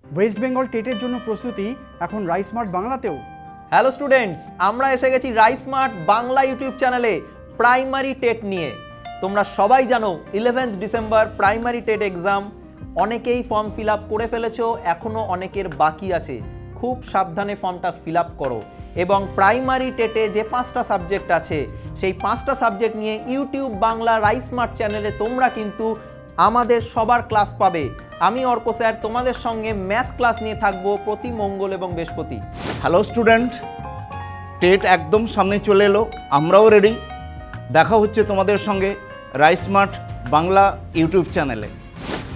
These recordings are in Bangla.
ওয়েস্ট বেঙ্গল টেটের জন্য প্রস্তুতি এখন রাইসমার্ট বাংলাতেও। হ্যালো স্টুডেন্টস, আমরা এসে গেছি রাইসমার্ট বাংলা ইউটিউব চ্যানেলে প্রাইমারি টেট নিয়ে। তোমরা সবাই জানো 11 ডিসেম্বর প্রাইমারি টেট এক্সাম। অনেকেই ফর্ম ফিল আপ করে ফেলেছো, এখনও অনেকের বাকি আছে। খুব সাবধানে ফর্মটা ফিল আপ করো এবং প্রাইমারি টেটে যে 5টা সাবজেক্ট আছে সেই 5টা সাবজেক্ট নিয়ে ইউটিউব বাংলা রাইসমার্ট চ্যানেলে তোমরা কিন্তু আমাদের সবার ক্লাস পাবে। আমি অর্ক স্যার তোমাদের সঙ্গে ম্যাথ ক্লাস নিয়ে থাকবো প্রতি মঙ্গল এবং বৃহস্পতি। হ্যালো স্টুডেন্ট, টেট একদম সামনে চলে এলো, আমরাও রেডি। দেখা হচ্ছে তোমাদের সঙ্গে রাইসমার্ট বাংলা ইউটিউব চ্যানেলে।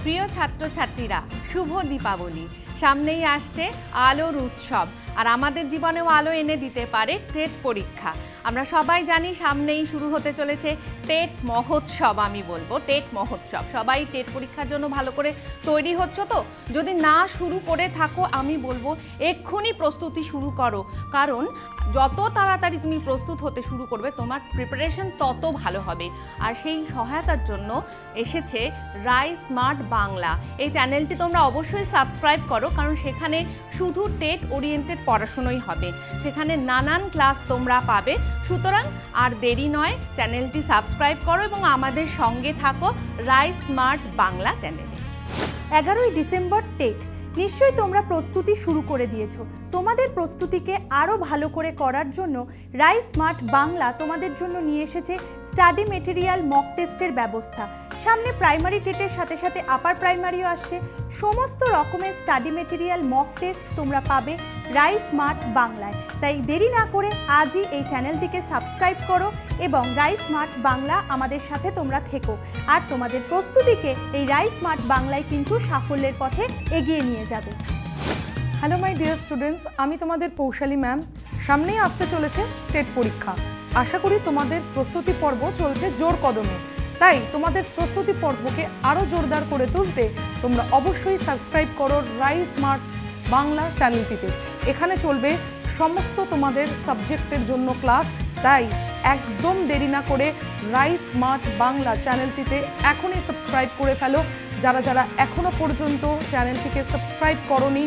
প্রিয় ছাত্রছাত্রীরা, শুভ দীপাবলি। সামনেই আসছে আলোর উৎসব, আর আমাদের জীবনেও আলো এনে দিতে পারে টেট পরীক্ষা। আমরা সবাই জানি সামনেই শুরু হতে চলেছে টেট মহোৎসব। আমি বলবো টেট মহোৎসব। সবাই টেট পরীক্ষার জন্য ভালো করে তৈরি হচ্ছ তো? যদি না শুরু করে থাকো, আমি বলবো এক্ষুনি প্রস্তুতি শুরু করো, কারণ যত তাড়াতাড়ি তুমি প্রস্তুত হতে শুরু করবে তোমার প্রিপারেশন তত ভালো হবে। আর সেই সহায়তার জন্য এসেছে রাইসমার্ট বাংলা। এই চ্যানেলটি তোমরা অবশ্যই সাবস্ক্রাইব করো, কারণ সেখানে শুধু টেট ওরিয়েন্টেড পড়াশুনোই হবে, সেখানে নানান ক্লাস তোমরা পাবে। সুতরাং আর দেরি নয়, চ্যানেলটি সাবস্ক্রাইব করো এবং আমাদের সঙ্গে থাকো রাইসমার্ট বাংলা চ্যানেলে। 11ই ডিসেম্বর টেট। নিশ্চয়ই তোমরা প্রস্তুতি শুরু করে দিয়েছো। তোমাদের প্রস্তুতিকে আরও ভালো করে করার জন্য রাইসমার্ট বাংলা তোমাদের জন্য নিয়ে এসেছে স্টাডি মেটেরিয়াল মক টেস্টের ব্যবস্থা। সামনে প্রাইমারি টেটের সাথে সাথে আপার প্রাইমারিও আসছে। সমস্ত রকমের স্টাডি মেটেরিয়াল মক টেস্ট তোমরা পাবে রাইসমার্ট বাংলায়। তাই দেরি না করে আজই এই চ্যানেলটিকে সাবস্ক্রাইব করো এবং রাইসমার্ট বাংলা আমাদের সাথে তোমরা থেকো, আর তোমাদের প্রস্তুতিকে এই রাইসমার্ট বাংলায় কিন্তু সাফল্যের পথে এগিয়ে নিয়ে যাবে। হ্যালো মাই ডিয়ার স্টুডেন্টস, আমি তোমাদের পৌশালী ম্যাম। সামনেই আসতে চলেছে টেট পরীক্ষা। আশা করি তোমাদের প্রস্তুতি পর্ব চলছে জোর কদমে। তাই তোমাদের প্রস্তুতি পর্বকে আরও জোরদার করে তুলতে তোমরা অবশ্যই সাবস্ক্রাইব করো রাইসমার্ট বাংলা চ্যানেলটিতে। এখানে চলবে সমস্ত তোমাদের সাবজেক্টের জন্য ক্লাস। তাই একদম দেরি না করে রাইসমার্ট বাংলা চ্যানেলটিতে এখনই সাবস্ক্রাইব করে ফেলো। যারা যারা এখনও পর্যন্ত চ্যানেলটিকে সাবস্ক্রাইব করোনি,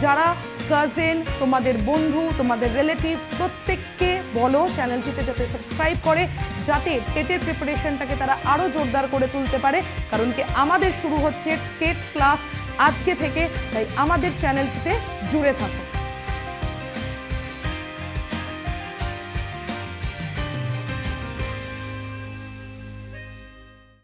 যারা কাজিন, তোমাদের বন্ধু, তোমাদের রিলেটিভ, প্রত্যেককে বলো চ্যানেলটিতে যাতে সাবস্ক্রাইব করে, যাতে টেটের প্রিপারেশনটাকে তারা আরও জোরদার করে তুলতে পারে। কারণ কি আমাদের শুরু হচ্ছে টেট ক্লাস আজকে থেকে, তাই আমাদের চ্যানেলটিতে জুড়ে থাকো।